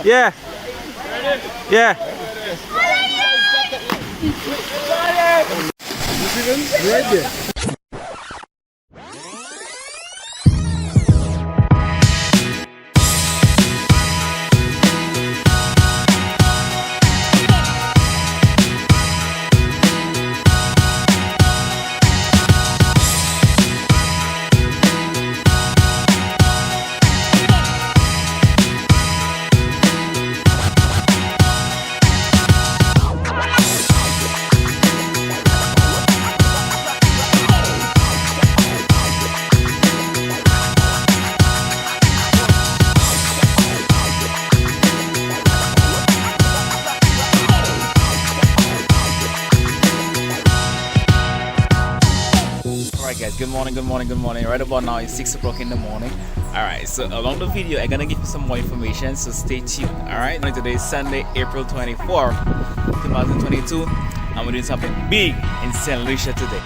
Yeah. Yeah. Right there. Alright guys, good morning. Right about now it's 6 o'clock in the morning. Alright, so along the video I'm gonna give you some more information, so stay tuned. Alright, today is Sunday, April 24, 2022, and we're doing something big in St. Lucia today.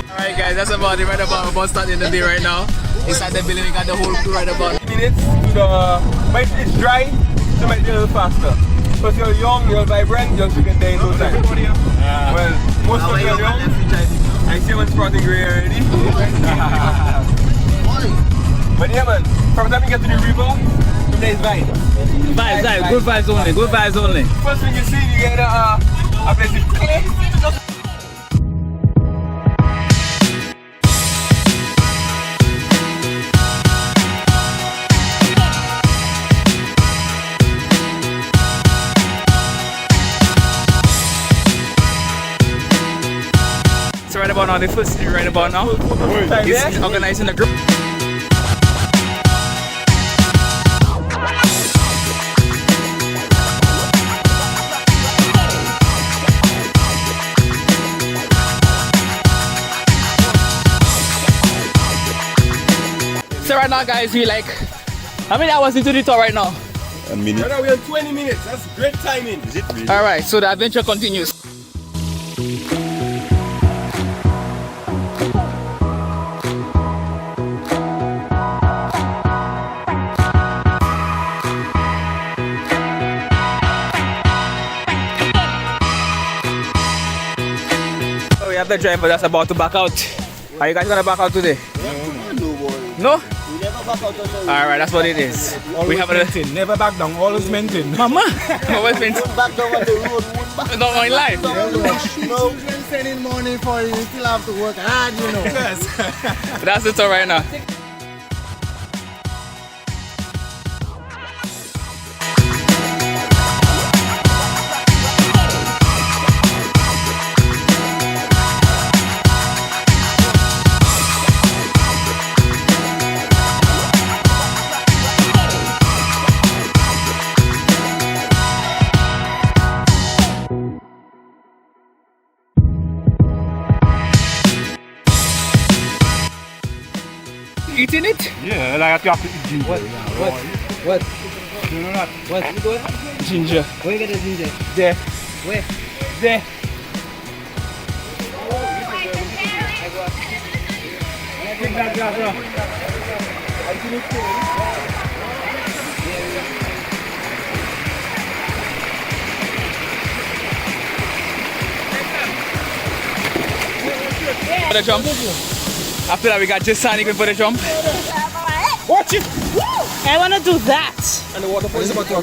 Alright guys, that's about it. Right about starting the day right now. Inside the building we got the whole crew right about. Minutes to the, but it's dry, so it might be a little faster. Because you're young, you're vibrant, you'll drink a day in no time. Well, most of you are young. I see one sprouting gray already. But yeah man, from the time you get to the river, from there is vibes. Vibes, good vibes only. First thing you see, you get a place with clay. So right about now, the first thing right about now is organizing the group. So right now guys, we like, how many hours into the tour right now? A minute. Right now we're 20 minutes, that's great timing. Is it really? Alright, so the adventure continues. So we have the driver that's about to back out. Are you guys gonna back out today? No? We never back out on the road. Alright, that's what it is. We have a Never back down, always maintain. Mama! Always been Back down on the road, won't back not my life. no. Children sending money for you, you still have to work hard, you know. That's it all right now. Eating it? Yeah, like you have to eat ginger. What? You know that? What? You doing? Ginger. Where you get the ginger? There. Where? There. Take that glass, For the jump. After that we got just Sonic for the jump. Watch it! I want to do that. And the waterfall is about to